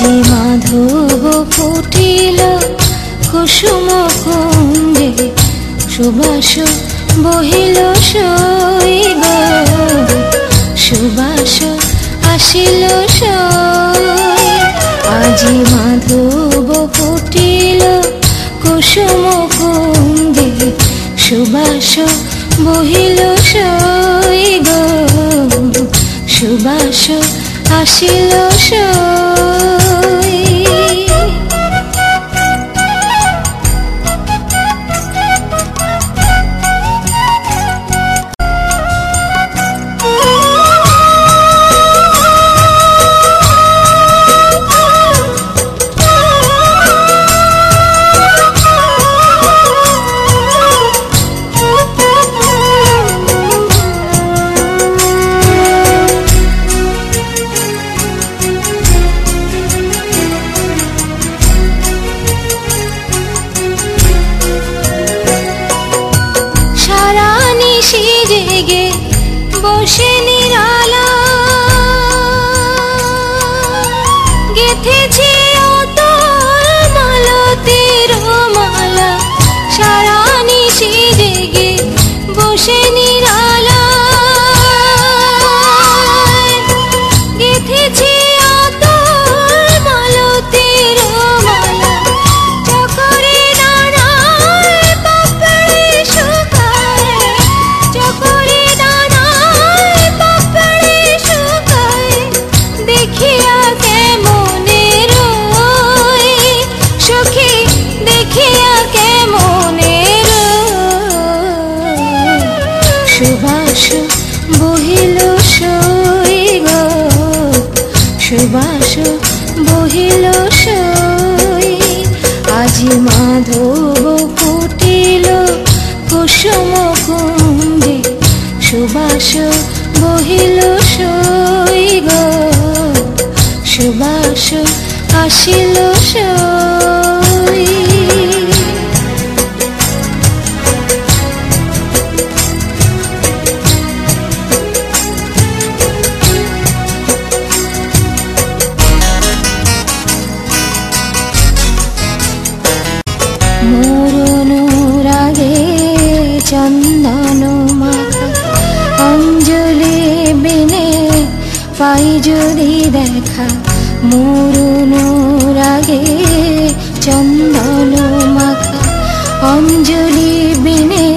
আজি মাধব ফুটিল কুসুম কুঞ্জে সুবাস বহিল শৈব সুবাস আসিল সই আজি মাধব ফুটিল কুসুম কুঞ্জে সুবাস বহিল শৈব সুবাস আসিল সই জেগে বসে নিরালা গেথেছি অতল মালতীর মালা সারা নিশি জেগে বসে নিরালা গেথেছি অতল মালতীর মালা চকরে দানায় পাপড়ি শুকায় চকরে দানায় পাপড়ি শুকায় দেখিয়া কেমনে রই সখী দেখিয়া কেমনে রই সুবাস বহিল সই গো সুবাস বহিল সই আজি মাধব ফুটিল কুসুম কুঞ্জে সুবাস বহিল সই গো সুবাস আসিল সই মরণরাগে চন্দন মাখা অঞ্জলি বিনে পাই যদি দেখা মরণরাগে চন্দন মাখা অঞ্জলি বিনে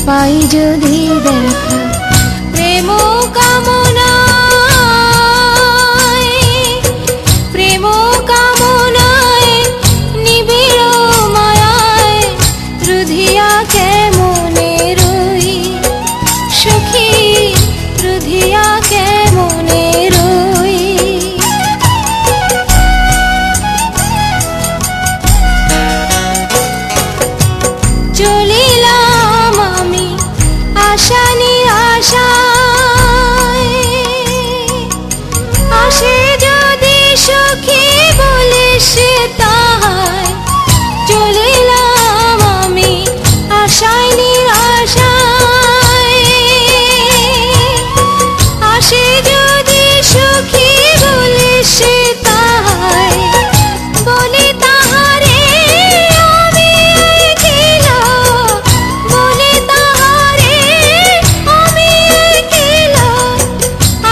পাই যদি দেখা প্রেম কামনায় প্রেম কামনায় নিবিড় মায়ায় রুধিয়া কেমনে রই সখী রুধিয়া কেমনে রই চলিলাম আমি আশা নিরাশায় আসে যদি সখী বলিস তাহায় চলিলাম আমি আশায় নিরাশায় আসে যদি সখী বলিস তাহায় বলি তাহারে আমি একলা বলি তাহারে আমি একলা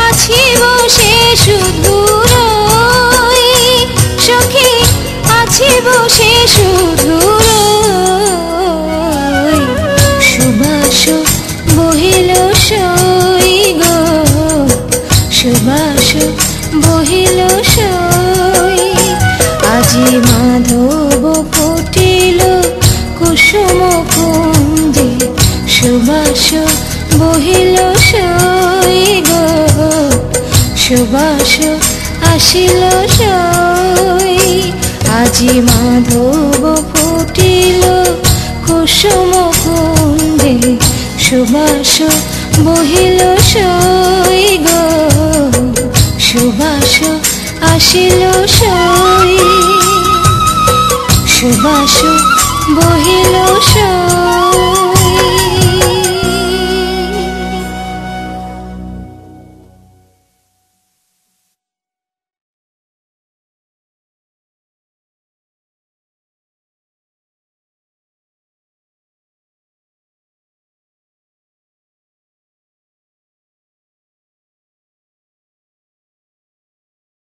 আছি বসে শুধু রই সখী আছি বসে শুধু রই সুবাস বহিল সই গো সুবাস বহিল সই আজি মাধব ফুটিল কুসুম কুঞ্জে সুবাস বহিল সই গো সুবাস আসিল সই আজি মাধব ফুটিল কুসুম কুঞ্জে সুবাস বহিল সই গো সুবাস আসিল সই সুবাস বহিল